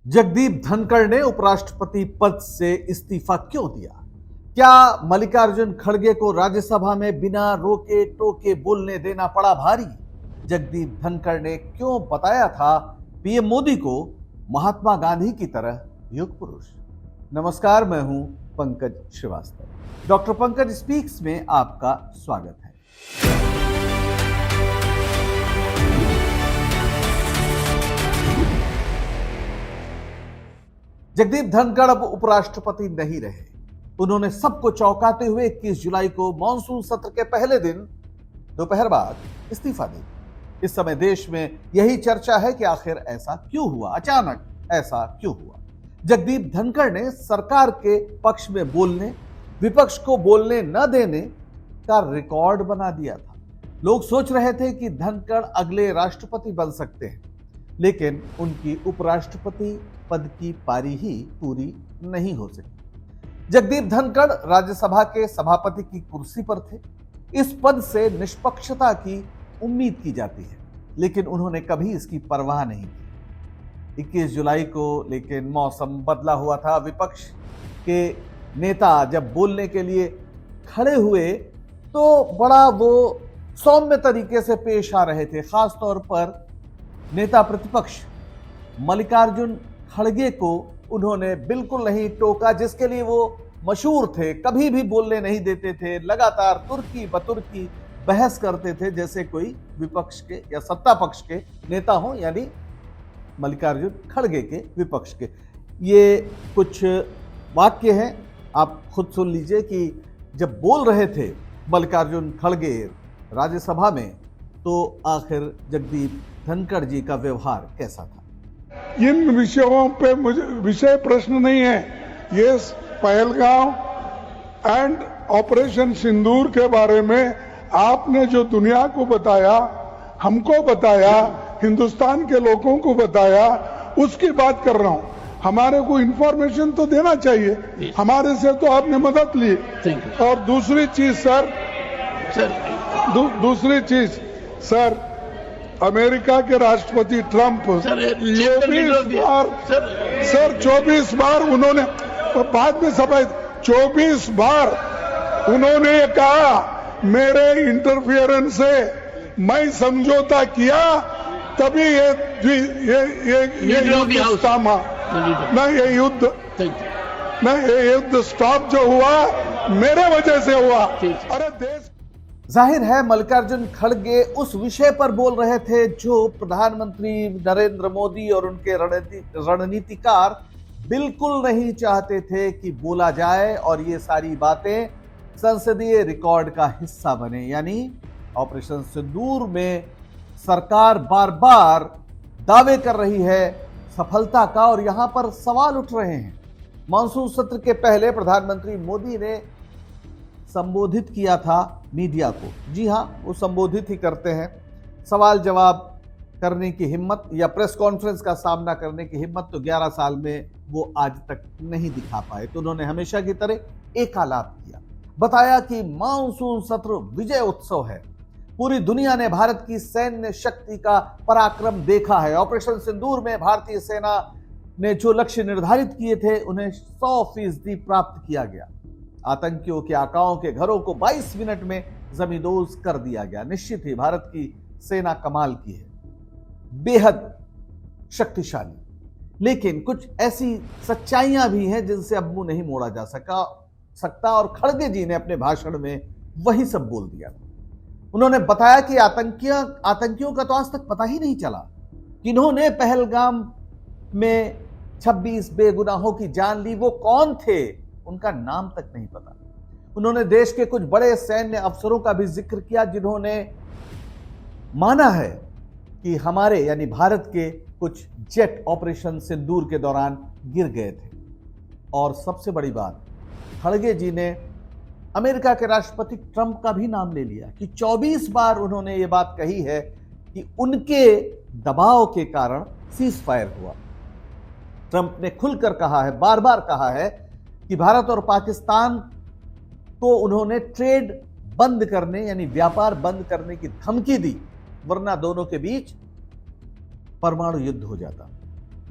जगदीप धनखड़ ने उपराष्ट्रपति पद से इस्तीफा क्यों दिया? क्या मल्लिकार्जुन खड़गे को राज्यसभा में बिना रोके टोके बोलने देना पड़ा भारी? जगदीप धनखड़ ने क्यों बताया था पीएम मोदी को महात्मा गांधी की तरह युग पुरुष? नमस्कार, मैं हूं पंकज श्रीवास्तव। डॉक्टर पंकज स्पीक्स में आपका स्वागत है। जगदीप धनखड़ अब उपराष्ट्रपति नहीं रहे। उन्होंने सबको चौंकाते हुए 21 जुलाई को मॉनसून सत्र के पहले दिन दोपहर बाद इस्तीफा दी। इस समय देश में यही चर्चा है कि आखिर ऐसा क्यों हुआ, अचानक ऐसा क्यों हुआ। जगदीप धनखड़ ने सरकार के पक्ष में बोलने, विपक्ष को बोलने न देने का रिकॉर्ड बना दिया था। लोग सोच रहे थे कि धनखड़ अगले राष्ट्रपति बन सकते हैं, लेकिन उनकी उपराष्ट्रपति पद की पारी ही पूरी नहीं हो सकी। जगदीप धनखड़ राज्यसभा के सभापति की कुर्सी पर थे। इस पद से निष्पक्षता की उम्मीद की जाती है, लेकिन उन्होंने कभी इसकी परवाह नहीं की। 21 जुलाई को लेकिन मौसम बदला हुआ था। विपक्ष के नेता जब बोलने के लिए खड़े हुए तो बड़ा वो सौम्य तरीके से पेश आ रहे थे। खासतौर पर नेता प्रतिपक्ष मल्लिकार्जुन खड़गे को उन्होंने बिल्कुल नहीं टोका, जिसके लिए वो मशहूर थे। कभी भी बोलने नहीं देते थे, लगातार तुर्की बतुर्की बहस करते थे, जैसे कोई विपक्ष के या सत्ता पक्ष के नेता हो, यानी मल्लिकार्जुन खड़गे के विपक्ष के। ये कुछ वाक्य हैं, आप खुद सुन लीजिए कि जब बोल रहे थे मल्लिकार्जुन खड़गे राज्यसभा में, तो आखिर जगदीप धनखड़ जी का व्यवहार कैसा था। इन विषयों पे मुझे विषय प्रश्न नहीं है। ये पहलगांव एंड ऑपरेशन सिंदूर के बारे में आपने जो दुनिया को बताया, हमको बताया, हिंदुस्तान के लोगों को बताया, उसकी बात कर रहा हूं। हमारे को इंफॉर्मेशन तो देना चाहिए। हमारे से तो आपने मदद ली। और दूसरी चीज सर, अमेरिका के राष्ट्रपति ट्रंप 24 बार उन्होंने, बाद में सफाई, 24 बार उन्होंने कहा मेरे इंटरफियरेंस से मैं समझौता किया, तभी ये युद्ध थामा ना, ये युद्ध स्टॉप जो हुआ मेरे वजह से हुआ। अरे देश, जाहिर है मल्लिकार्जुन खड़गे उस विषय पर बोल रहे थे जो प्रधानमंत्री नरेंद्र मोदी और उनके रणनीतिकार बिल्कुल नहीं चाहते थे कि बोला जाए, और ये सारी बातें संसदीय रिकॉर्ड का हिस्सा बने। यानी ऑपरेशन सिंदूर में सरकार बार बार दावे कर रही है सफलता का, और यहां पर सवाल उठ रहे हैं। मॉनसून सत्र के पहले प्रधानमंत्री मोदी ने संबोधित किया था मीडिया को। जी हां, वो संबोधित ही करते हैं। सवाल जवाब करने की हिम्मत या प्रेस कॉन्फ्रेंस का सामना करने की हिम्मत तो 11 साल में वो आज तक नहीं दिखा पाए। तो उन्होंने हमेशा की तरह एकालाप किया, बताया कि मानसून सत्र विजय उत्सव है। पूरी दुनिया ने भारत की सैन्य शक्ति का पराक्रम देखा है। ऑपरेशन सिंदूर में भारतीय सेना ने जो लक्ष्य निर्धारित किए थे उन्हें 100% प्राप्त किया गया। आतंकियों के आकाओं के घरों को 22 मिनट में जमींदोज कर दिया गया। निश्चित ही भारत की सेना कमाल की है, बेहद शक्तिशाली। लेकिन कुछ ऐसी सच्चाइयां भी हैं जिनसे अब मुंह नहीं मोड़ा जा सकता, और खड़गे जी ने अपने भाषण में वही सब बोल दिया। उन्होंने बताया कि आतंकियों का तो आज तक पता ही नहीं चला। किन्होंने पहलगाम में 26 बेगुनाहों की जान ली, वो कौन थे, उनका नाम तक नहीं पता। उन्होंने देश के कुछ बड़े सैन्य अफसरों का भी जिक्र किया जिन्होंने माना है कि हमारे यानी भारत के कुछ जेट ऑपरेशन सिंदूर के दौरान गिर गए थे। और सबसे बड़ी बात, खड़गे जी ने अमेरिका के राष्ट्रपति ट्रंप का भी नाम ले लिया कि 24 बार उन्होंने ये बात कही है कि उनके दबाव के कारण सीज फायर हुआ। ट्रंप ने खुलकर कहा है, बार बार कहा है कि भारत और पाकिस्तान को उन्होंने ट्रेड बंद करने यानी व्यापार बंद करने की धमकी दी, वरना दोनों के बीच परमाणु युद्ध हो जाता।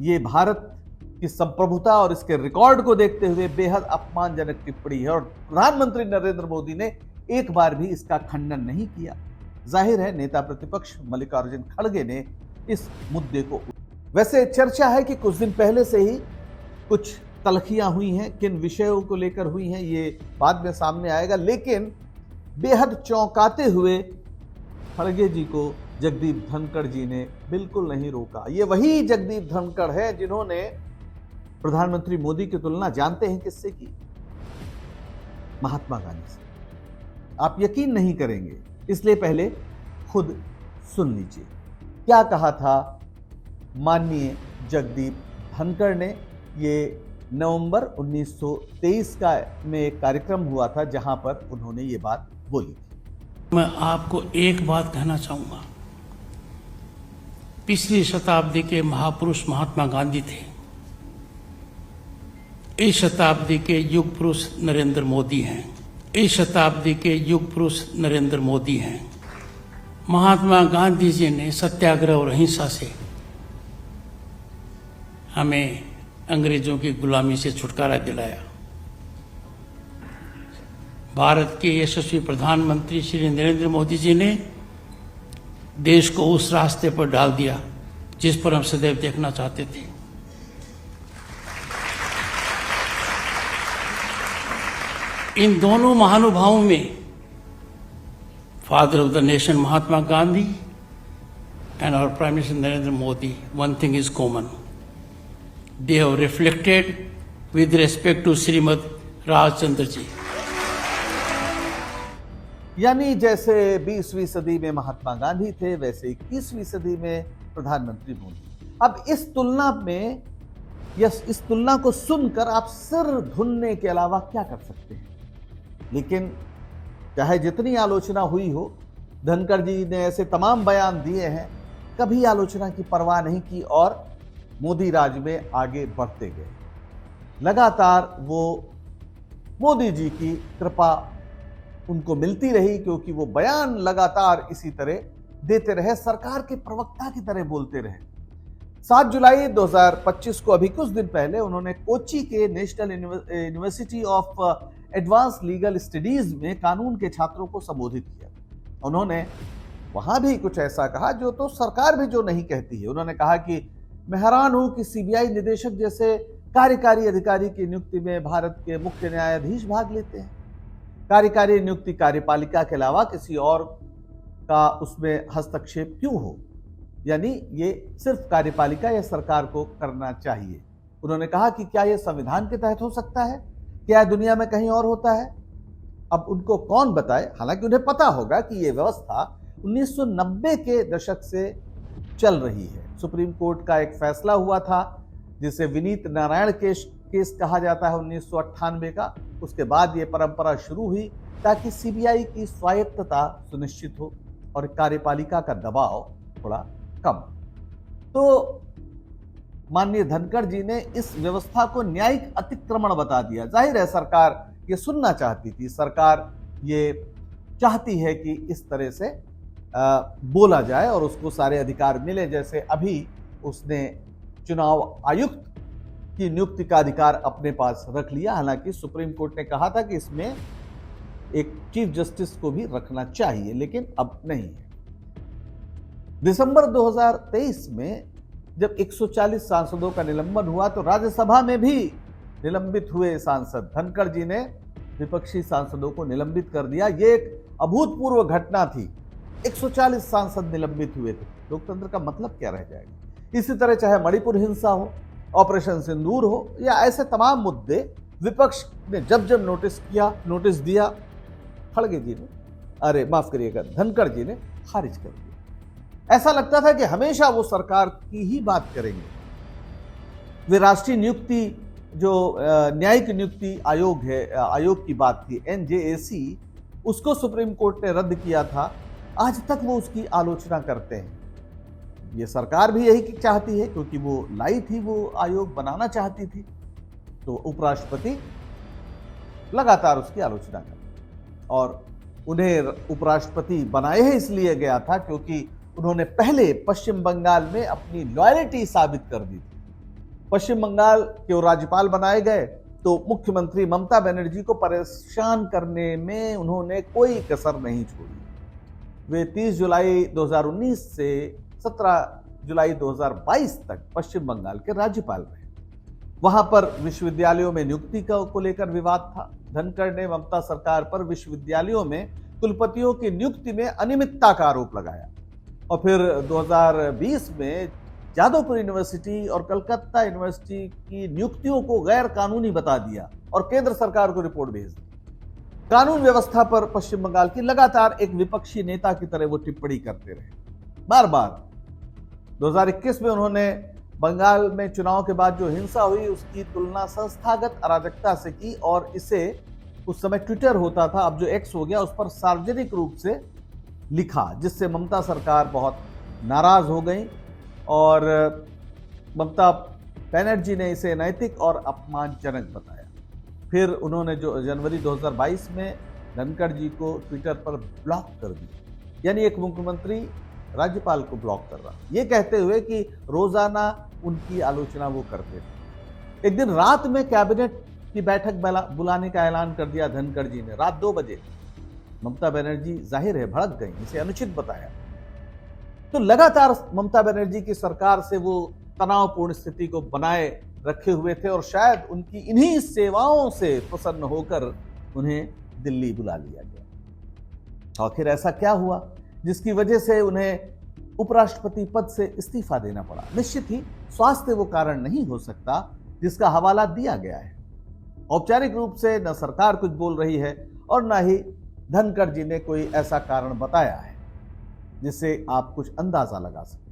ये भारत की संप्रभुता और इसके रिकॉर्ड को देखते हुए बेहद अपमानजनक टिप्पणी है और प्रधानमंत्री नरेंद्र मोदी ने एक बार भी इसका खंडन नहीं किया। जाहिर है नेता प्रतिपक्ष मल्लिकार्जुन खड़गे ने इस मुद्दे को, वैसे चर्चा है कि कुछ दिन पहले से ही कुछ तलखियां हुई हैं, किन विषयों को लेकर हुई हैं ये बाद में सामने आएगा, लेकिन बेहद चौंकाते हुए खड़गे जी को जगदीप धनखड़ जी ने बिल्कुल नहीं रोका। ये वही जगदीप धनखड़ है जिन्होंने प्रधानमंत्री मोदी की तुलना जानते हैं किससे की? महात्मा गांधी से। आप यकीन नहीं करेंगे, इसलिए पहले खुद सुन लीजिए क्या कहा था माननीय जगदीप धनखड़ ने। ये नवंबर 1923 का में एक कार्यक्रम हुआ था जहां पर उन्होंने ये बात बोली थी। मैं आपको एक बात कहना चाहूंगा, पिछली शताब्दी के महापुरुष महात्मा गांधी थे, इस शताब्दी के युग पुरुष नरेंद्र मोदी हैं, इस शताब्दी के युग पुरुष नरेंद्र मोदी हैं। महात्मा गांधी जी ने सत्याग्रह और अहिंसा से हमें अंग्रेजों की गुलामी से छुटकारा दिलाया। भारत के यशस्वी प्रधानमंत्री श्री नरेंद्र मोदी जी ने देश को उस रास्ते पर डाल दिया जिस पर हम सदैव देखना चाहते थे। इन दोनों महानुभावों में father of the nation Mahatma Gandhi and our Prime Minister Narendra Modi, one thing is common. They have reflected with respect to Srimad Rajchandra ji. यानी जैसे 20वीं सदी में महात्मा गांधी थे वैसे 21वीं सदी में प्रधानमंत्री मोदी। अब इस तुलना में या इस तुलना को सुनकर आप सिर धुनने के अलावा क्या कर सकते हैं? लेकिन चाहे जितनी आलोचना हुई हो, धनखड़ जी ने ऐसे तमाम बयान दिए हैं, कभी आलोचना की परवाह नहीं की और मोदी राज में आगे बढ़ते गए। लगातार वो मोदी जी की कृपा उनको मिलती रही क्योंकि वो बयान लगातार इसी तरह देते रहे, सरकार के प्रवक्ता की तरह बोलते रहे। 7 जुलाई 2025 को अभी कुछ दिन पहले उन्होंने कोच्चि के national university of advance legal studies में कानून के छात्रों को संबोधित किया। उन्होंने वहां भी कुछ ऐसा कहा जो तो सरकार भी जो नहीं कहती है। उन्होंने कहा कि मैं हैरान हूं कि सीबीआई निदेशक जैसे कार्यकारी अधिकारी की नियुक्ति में भारत के मुख्य न्यायाधीश भाग लेते हैं। कार्यकारी नियुक्ति कार्यपालिका के अलावा किसी और का उसमें हस्तक्षेप क्यों हो? यानी ये सिर्फ कार्यपालिका या सरकार को करना चाहिए। उन्होंने कहा कि क्या यह संविधान के तहत हो सकता है? क्या दुनिया में कहीं और होता है? अब उनको कौन बताए, हालांकि उन्हें पता होगा कि यह व्यवस्था 1990 के दशक से चल रही है। सुप्रीम कोर्ट का एक फैसला हुआ था जिसे विनीत नारायण केस कहा जाता है 1998 का। उसके बाद ये परंपरा शुरू हुई ताकि सीबीआई की स्वायत्तता सुनिश्चित हो और कार्यपालिका का दबाव थोड़ा कम। तो माननीय धनखड़ जी ने इस व्यवस्था को न्यायिक अतिक्रमण बता दिया। जाहिर है सरकार ये सुनना चाहती थी, सरकार ये चाहती है कि इस तरह से बोला जाए और उसको सारे अधिकार मिले। जैसे अभी उसने चुनाव आयुक्त की नियुक्ति का अधिकार अपने पास रख लिया, हालांकि सुप्रीम कोर्ट ने कहा था कि इसमें एक चीफ जस्टिस को भी रखना चाहिए, लेकिन अब नहीं है। दिसंबर 2023 में जब 140 सांसदों का निलंबन हुआ तो राज्यसभा में भी निलंबित हुए सांसद धनखड़ जी ने विपक्षी सांसदों को निलंबित कर दिया। ये एक अभूतपूर्व घटना थी। 140 सांसद निलंबित हुए थे। लोकतंत्र का मतलब क्या रह जाएगा? इसी तरह चाहे मणिपुर हिंसा हो, ऑपरेशन सिंदूर हो या ऐसे तमाम मुद्दे विपक्ष ने जब नोटिस दिया, खड़गे जी ने, अरे माफ करिएगा, धनखड़ जी ने खारिज कर दिया। ऐसा लगता था कि हमेशा वो सरकार की ही बात करेंगे। वे राष्ट्रीय नियुक्ति जो न्यायिक नियुक्ति आयोग है, आयोग की बात थी NJAC, उसको सुप्रीम कोर्ट ने रद्द किया था। आज तक वो उसकी आलोचना करते हैं। ये सरकार भी यही चाहती है क्योंकि वो लाई थी, वो आयोग बनाना चाहती थी, तो उपराष्ट्रपति लगातार उसकी आलोचना करते और उन्हें उपराष्ट्रपति बनाए ही इसलिए गया था क्योंकि उन्होंने पहले पश्चिम बंगाल में अपनी लॉयल्टी साबित कर दी थी। पश्चिम बंगाल के राज्यपाल बनाए गए तो मुख्यमंत्री ममता बनर्जी को परेशान करने में उन्होंने कोई कसर नहीं छोड़ी। वे 30 जुलाई 2019 से 17 जुलाई 2022 तक पश्चिम बंगाल के राज्यपाल रहे। वहां पर विश्वविद्यालयों में नियुक्ति को लेकर विवाद था। धनखड़ ने ममता सरकार पर विश्वविद्यालयों में कुलपतियों की नियुक्ति में अनियमितता का आरोप लगाया और फिर 2020 में जादवपुर यूनिवर्सिटी और कलकत्ता यूनिवर्सिटी की नियुक्तियों को गैर कानूनी बता दिया और केंद्र सरकार को रिपोर्ट भेज दी। कानून व्यवस्था पर पश्चिम बंगाल की लगातार एक विपक्षी नेता की तरह वो टिप्पणी करते रहे। बार बार 2021 में उन्होंने बंगाल में चुनाव के बाद जो हिंसा हुई उसकी तुलना संस्थागत अराजकता से की और इसे उस समय ट्विटर होता था, अब जो एक्स हो गया, उस पर सार्वजनिक रूप से लिखा, जिससे ममता सरकार बहुत नाराज हो गई और ममता बनर्जी ने इसे नैतिक और अपमानजनक बताया। फिर उन्होंने जो जनवरी 2022 में धनखड़ जी को ट्विटर पर ब्लॉक कर दिया, यानी एक मुख्यमंत्री राज्यपाल को ब्लॉक कर रहा, ये कहते हुए कि रोजाना उनकी आलोचना वो करते थे। एक दिन रात में कैबिनेट की बैठक बुलाने का ऐलान कर दिया धनखड़ जी ने, रात 2 बजे। ममता बनर्जी जाहिर है भड़क गई, इसे अनुचित बताया। तो लगातार ममता बनर्जी की सरकार से वो तनावपूर्ण स्थिति को बनाए रखे हुए थे और शायद उनकी इन्हीं सेवाओं से प्रसन्न होकर उन्हें दिल्ली बुला लिया गया। आखिर ऐसा क्या हुआ जिसकी वजह से उन्हें उपराष्ट्रपति पद से इस्तीफा देना पड़ा? निश्चित ही स्वास्थ्य वो कारण नहीं हो सकता जिसका हवाला दिया गया है। औपचारिक रूप से न सरकार कुछ बोल रही है और न ही धनखड़ जी ने कोई ऐसा कारण बताया है जिससे आप कुछ अंदाजा लगा सकें।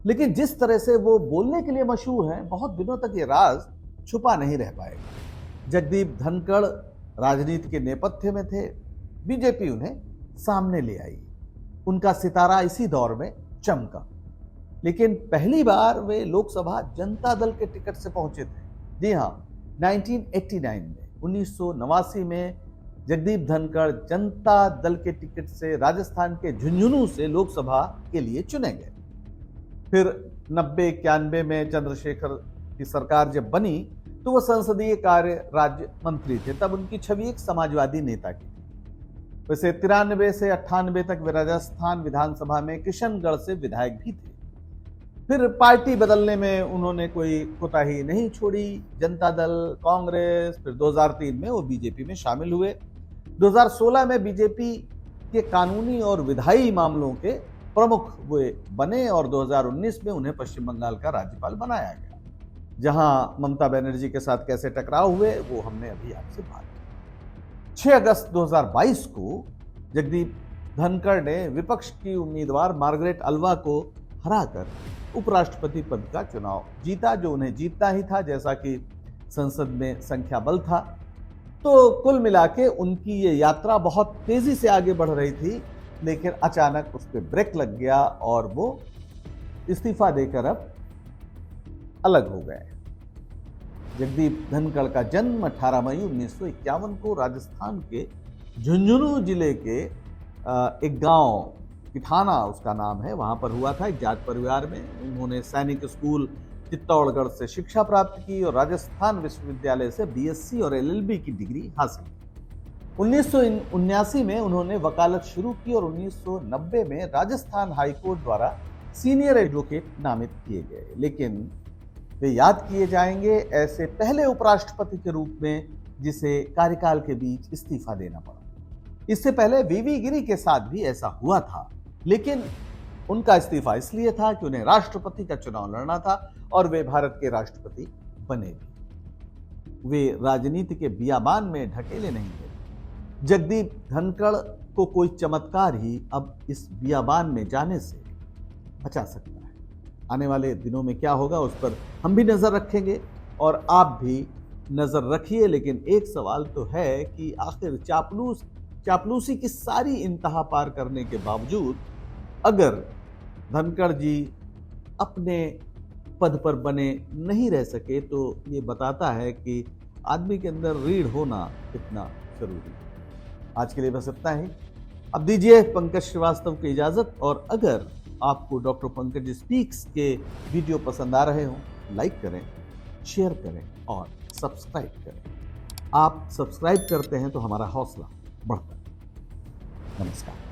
लेकिन जिस तरह से वो बोलने के लिए मशहूर है, बहुत दिनों तक ये राज छुपा नहीं रह पाएगा। जगदीप धनखड़ राजनीति के नेपथ्य में थे, बीजेपी उन्हें सामने ले आई, उनका सितारा इसी दौर में चमका। लेकिन पहली बार वे लोकसभा जनता दल के टिकट से पहुंचे थे। जी हां, 1989 में 1989 में जगदीप धनखड़ जनता दल के टिकट से राजस्थान के झुंझुनू से लोकसभा के लिए चुने गए। फिर 90-91 में चंद्रशेखर की सरकार जब बनी तो वो संसदीय कार्य राज्य मंत्री थे। तब उनकी छवि एक समाजवादी नेता की थी। वैसे 93 से 98 तक वे राजस्थान विधानसभा में किशनगढ़ से विधायक भी थे। फिर पार्टी बदलने में उन्होंने कोई कोताही नहीं छोड़ी। जनता दल, कांग्रेस, फिर 2003 में वो बीजेपी में शामिल हुए। 2016 में बीजेपी के कानूनी और विधायी मामलों के प्रमुख वे बने और 2019 में उन्हें पश्चिम बंगाल का राज्यपाल बनाया गया। जहां ममता बनर्जी के साथ कैसे टकराव हुए वो हमने अभी आपसे बात की। 6 अगस्त 2022 को जगदीप धनखड़ ने विपक्ष की उम्मीदवार मार्गरेट अल्वा को हराकर उपराष्ट्रपति पद का चुनाव जीता, जो उन्हें जीतना ही था, जैसा कि संसद में संख्या बल था। तो कुल मिला के उनकी ये यात्रा बहुत तेजी से आगे बढ़ रही थी, लेकिन अचानक उस पर ब्रेक लग गया और वो इस्तीफा देकर अब अलग हो गए। जगदीप धनखड़ का जन्म 18 मई 1951 को राजस्थान के झुंझुनू जिले के एक गांव किठाना उसका नाम है, वहां पर हुआ था। एक जाट परिवार में उन्होंने सैनिक स्कूल चित्तौड़गढ़ से शिक्षा प्राप्त की और राजस्थान विश्वविद्यालय से बीएससी और एलएलबी की डिग्री हासिल की। 1979 में उन्होंने वकालत शुरू की और 1990 में राजस्थान हाईकोर्ट द्वारा सीनियर एडवोकेट नामित किए गए। लेकिन वे याद किए जाएंगे ऐसे पहले उपराष्ट्रपति के रूप में जिसे कार्यकाल के बीच इस्तीफा देना पड़ा। इससे पहले वीवी गिरी के साथ भी ऐसा हुआ था, लेकिन उनका इस्तीफा इसलिए था कि उन्हें राष्ट्रपति का चुनाव लड़ना था और वे भारत के राष्ट्रपति बने भी। वे राजनीति के बियाबान में ढकेले नहीं थे। जगदीप धनखड़ को कोई चमत्कार ही अब इस बियाबान में जाने से बचा सकता है। आने वाले दिनों में क्या होगा उस पर हम भी नजर रखेंगे और आप भी नजर रखिए। लेकिन एक सवाल तो है कि आखिर चापलूसी की सारी इंतहा पार करने के बावजूद अगर धनखड़ जी अपने पद पर बने नहीं रह सके तो ये बताता है कि आदमी के अंदर रीढ़ होना कितना जरूरी है। आज के लिए बस इतना ही। अब दीजिए पंकज श्रीवास्तव को इजाजत, और अगर आपको डॉक्टर पंकज स्पीक्स के वीडियो पसंद आ रहे हो लाइक करें, शेयर करें और सब्सक्राइब करें। आप सब्सक्राइब करते हैं तो हमारा हौसला बढ़ता है। नमस्कार।